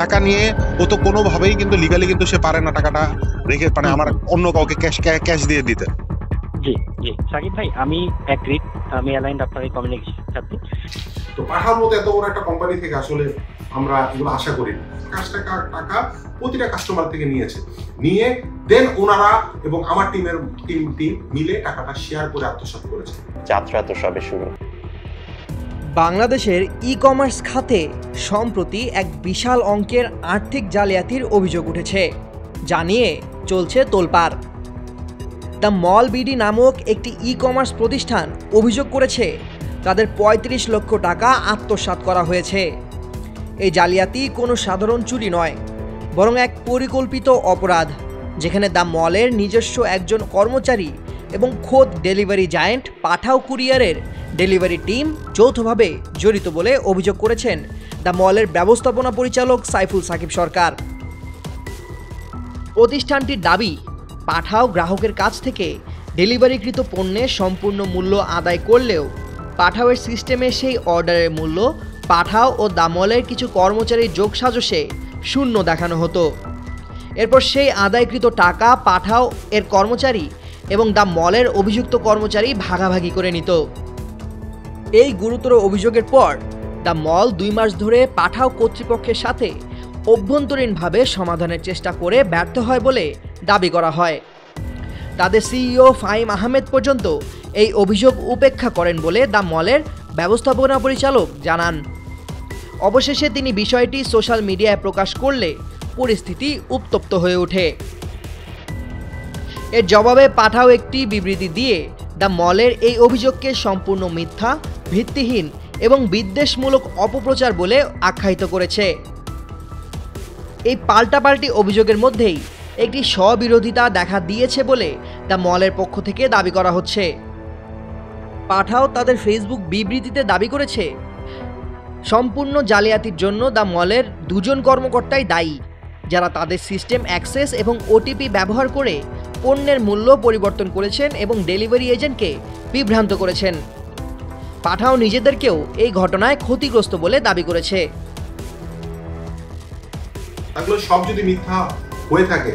টাকা নিয়ে ও তো কোনোভাবেই কিন্তু লিগালি কিন্তু সে পারে না টাকাটা রেখে মানে আমার অন্য কাউকে ক্যাশ দিয়ে দিতে। জি জি সাকিব ভাই, আমি এগ্রিড, আমি অ্যালাইন্ড আপনার এই কমিউনিকেশন সাথে। তো পাঠার মতো এত বড় একটা কোম্পানি থেকে আসলে আমরা এগুলো আশা করি না। টাকা প্রতিটা কাস্টমার থেকে নিয়ে দেন ওনারা এবং আমার টিম মিলে টাকাটা শেয়ার করে আত্মসাৎ করেছে। যাত্রা তো সবে শুরু। বাংলাদেশের ই কমার্স খাতে সম্প্রতি এক বিশাল অঙ্কের আর্থিক জালিয়াতির অভিযোগ উঠেছে, যা নিয়ে চলছে তোলপাড়। দ্য মল বিডি নামক একটি ই কমার্স প্রতিষ্ঠান অভিযোগ করেছে তাদের ৩৫ লক্ষ টাকা আত্মসাৎ করা হয়েছে। এই জালিয়াতি কোনো সাধারণ চুরি নয়, বরং এক পরিকল্পিত অপরাধ, যেখানে দ্য মলের নিজস্ব একজন কর্মচারী এবং খোদ ডেলিভারি জায়েন্ট পাঠাও কুরিয়ারের ডেলিভারি টিম যৌথভাবে জড়িত বলে অভিযোগ করেছেন দ্য মলের ব্যবস্থাপনা পরিচালক সাইফুল সাকিব সরকার। প্রতিষ্ঠানটির দাবি, পাঠাও গ্রাহকের কাছ থেকে ডেলিভারিকৃত পণ্যের সম্পূর্ণ মূল্য আদায় করলেও পাঠাওয়ের সিস্টেমে সেই অর্ডারের মূল্য পাঠাও ও দ্য মলের কিছু কর্মচারীর যোগসাজশে শূন্য দেখানো হতো। এরপর সেই আদায়কৃত টাকা পাঠাও এর কর্মচারী এবং দ্য মলের অভিযুক্ত কর্মচারী ভাগাভাগি করে নিত। এই গুরুতর অভিযোগের পর দ্য মল 2 মাস ধরে পাঠাও কর্তৃপক্ষের সাথে অভ্যন্তরীণভাবে সমাধানের চেষ্টা করে ব্যর্থ হয় বলে দাবি করা হয়। তাদের সিইও ফাহিম আহমেদ পর্যন্ত এই অভিযোগ উপেক্ষা করেন বলে দ্য মলের ব্যবস্থাপনা পরিচালক জানান। অবশেষে তিনি বিষয়টি সোশ্যাল মিডিয়ায় প্রকাশ করলে পরিস্থিতি উত্তপ্ত হয়ে ওঠে। এর জবাবে পাঠাও একটি বিবৃতি দিয়ে দ্য মলের এই অভিযোগকে সম্পূর্ণ মিথ্যা, ভিত্তিহীন এবং বিদ্বেষমূলক অপপ্রচার বলে আখ্যায়িত করেছে। এই পাল্টাপাল্টি অভিযোগের মধ্যেই একটি স্ববিরোধিতা দেখা দিয়েছে বলে দ্য মলের পক্ষ থেকে দাবি করা হচ্ছে। পাঠাও তাদের ফেসবুক বিবৃতিতে দাবি করেছে, সম্পূর্ণ জালিয়াতির জন্য দ্য মলের 2 জন কর্মকর্তাই দায়ী, যারা তাদের সিস্টেম অ্যাক্সেস এবং ওটিপি ব্যবহার করে পণ্যের মূল্য পরিবর্তন করেছেন এবং ডেলিভারি এজেন্টকে বিভ্রান্ত করেছেন। পাঠাও নিজেদেরকেও এই ঘটনায় ক্ষতিগ্রস্ত বলে দাবি করেছে। তাহলে সব যদি মিথ্যা হয়ে থাকে,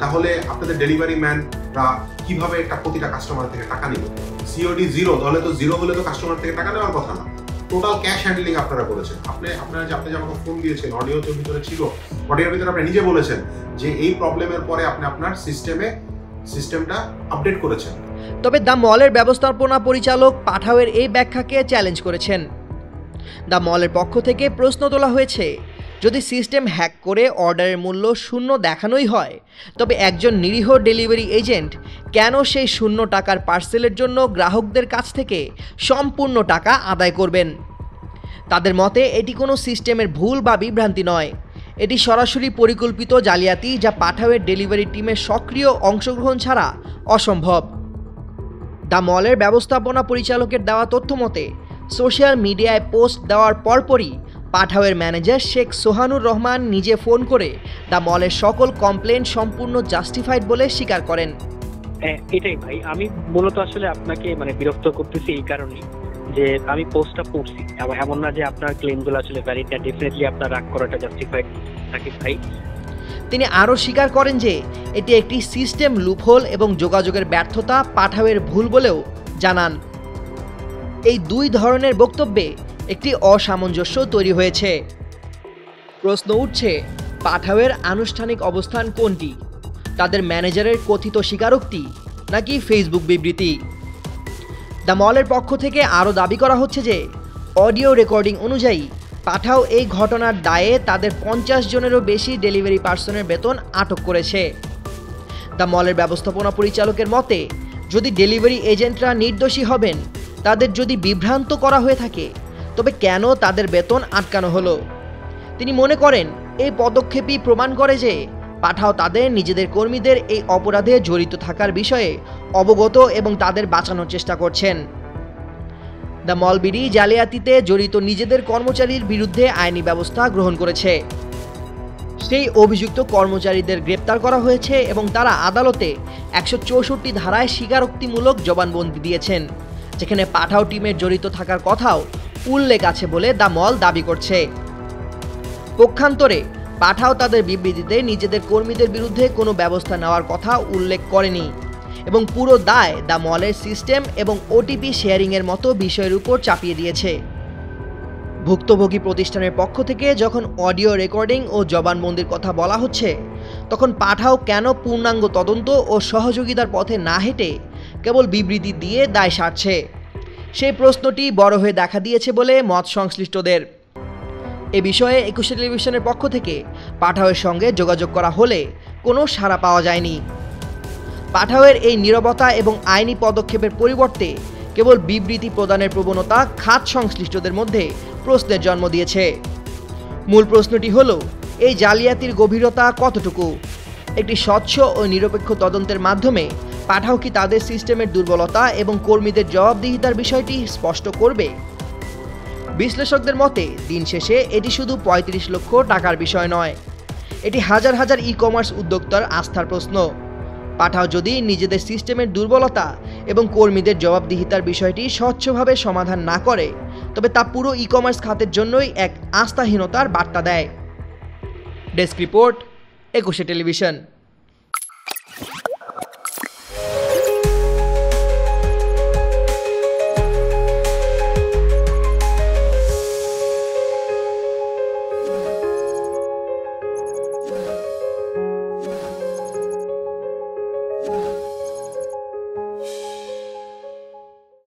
তাহলে আপনাদের ডেলিভারি ম্যানরা কিভাবে প্রতিটা কাস্টমার থেকে টাকা নেবে? সিওডি 0, তাহলে তো 0 হলে তো কাস্টমার থেকে টাকা নেওয়ার কথা না। টোটাল ক্যাশ হ্যান্ডলিং আপনারা করেছেন। আপনি যে আমাকে ফোন দিয়েছেন, অডিওর ভিতরে ছিল, অডিওর ভিতরে আপনি নিজে বলেছেন যে এই প্রবলেমের পরে আপনি আপনার সিস্টেমটা আপডেট করেছেন। তবে দ্য মলের ব্যবস্থাপনা পরিচালক পাঠাওয়ের এই ব্যাখ্যাকে চ্যালেঞ্জ করেছেন। দ্য মলের পক্ষ থেকে প্রশ্ন তোলা হয়েছে, যদি সিস্টেম হ্যাক করে অর্ডারের মূল্য শূন্য দেখানোই হয়, তবে একজন নিরীহ ডেলিভারি এজেন্ট কেন সেই 0 টাকার পার্সেলের জন্য গ্রাহকদের কাছ থেকে সম্পূর্ণ টাকা আদায় করবেন? তাদের মতে এটি কোনো সিস্টেমের ভুল বা বিভ্রান্তি নয়, এটি সরাসরি পরিকল্পিত জালিয়াতি, যা পাঠাওয়ের ডেলিভারি টিমের সক্রিয় অংশগ্রহণ ছাড়া অসম্ভব। দ্য মলের ব্যবস্থাপনা পরিচালকের দেওয়া তথ্য মতে, সোশ্যাল মিডিয়ায় পোস্ট দেওয়ার পরপরই পাঠাওয়ের ম্যানেজার শেখ সোহানুর রহমান নিজে ফোন করে দ্য মলের সকল কমপ্লেন সম্পূর্ণ জাস্টিফাইড বলে স্বীকার করেন। এটাই ভাই, আমি মূলত আসলে আপনাকে বিরক্ত করতেছি এই কারণেই যে আমি পোস্টটা পড়ছি, এমন না যে আপনার ক্লেমগুলো আসলে ভ্যালিড না। ডেফিনেটলি আপনার রাগ করাটা জাস্টিফাইড সাকিব ভাই। তিনি আরও স্বীকার করেন যে এটি একটি সিস্টেম লুপহোল এবং যোগাযোগের ব্যর্থতা, পাঠাওয়ের ভুল বলেও জানান। এই 2 ধরনের বক্তব্যে একটি অসামঞ্জস্য তৈরি হয়েছে। প্রশ্ন উঠছে, পাঠাওয়ের আনুষ্ঠানিক অবস্থান কোনটি? তাদের ম্যানেজারের কথিত স্বীকারোক্তি নাকি ফেসবুক বিবৃতি? দ্য মলের পক্ষ থেকে আরও দাবি করা হচ্ছে যে অডিও রেকর্ডিং অনুযায়ী পাঠাও এই ঘটনার দায়ে তাদের 50 জনেরও বেশি ডেলিভারি পার্সনের বেতন আটক করেছে। দ্য মলের ব্যবস্থাপনা পরিচালকের মতে, যদি ডেলিভারি এজেন্টরা নির্দোষী হবেন, তাদের যদি বিভ্রান্ত করা হয়ে থাকে, তবে কেন তাদের বেতন আটকানো হলো? তিনি মনে করেন এই পদক্ষেপই প্রমাণ করে যে পাঠাও তাদের নিজেদের কর্মীদের এই অপরাধে জড়িত থাকার বিষয়ে অবগত এবং তাদের বাঁচানোর চেষ্টা করছেন। দ্য মল বিডি জালিয়াতিতে জড়িত নিজেদের কর্মচারীর বিরুদ্ধে আইনি ব্যবস্থা গ্রহণ করেছে। সেই অভিযুক্ত কর্মচারীদের গ্রেপ্তার করা হয়েছে এবং তারা আদালতে 164 ধারায় স্বীকারোক্তিমূলক জবানবন্দি দিয়েছেন, যেখানে পাঠাও টিমের জড়িত থাকার কথাও উল্লেখ আছে বলে দ্য মল দাবি করছে। পক্ষান্তরে পাঠাও তাদের বিবৃতিতে নিজেদের কর্মীদের বিরুদ্ধে কোনো ব্যবস্থা নেওয়ার কথা উল্লেখ করেনি এবং পুরো দায় দ্য মলের সিস্টেম এবং ওটিপি শেয়ারিংয়ের মতো বিষয়ের উপর চাপিয়ে দিয়েছে। ভুক্তভোগী প্রতিষ্ঠানের পক্ষ থেকে যখন অডিও রেকর্ডিং ও জবানবন্দির কথা বলা হচ্ছে, তখন পাঠাও কেন পূর্ণাঙ্গ তদন্ত ও সহযোগিতার পথে না হেঁটে কেবল বিবৃতি দিয়ে দায় সারছে, সেই প্রশ্নটি বড় হয়ে দেখা দিয়েছে বলে মত সংশ্লিষ্টদের। এ বিষয়ে ২১ টেলিভিশনের পক্ষ থেকে পাঠাওয়ের সঙ্গে যোগাযোগ করা হলে কোনো সাড়া পাওয়া যায়নি। পাঠাওয়ের এই নীরবতা এবং আইনি পদক্ষেপের পরিবর্তে কেবল বিবৃতি প্রদানের প্রবণতা খাত সংশ্লিষ্টদের মধ্যে প্রশ্নের জন্ম দিয়েছে। মূল প্রশ্নটি হলো, এই জালিয়াতির গভীরতা কতটুকু? একটি স্বচ্ছ ও নিরপেক্ষ তদন্তের মাধ্যমে পাঠাও কি তাদের সিস্টেমের দুর্বলতা এবং কর্মীদের জবাবদিহিতার বিষয়টি স্পষ্ট করবে? বিশ্লেষকদের মতে দিন শেষে এটি শুধু ৩৫ লক্ষ টাকার বিষয় নয়, এটি হাজার হাজার ই কমার্স উদ্যোক্তার আস্থার প্রশ্ন। পাঠাও যদি নিজেদের সিস্টেমের দুর্বলতা এবং কর্মীদের জবাবদিহিতার বিষয়টি স্বচ্ছভাবে সমাধান না করে, তবে তা পুরো ই কমার্স খাতের জন্যই এক আস্থাহীনতার বার্তা দেয়। Desk report, ২১ television.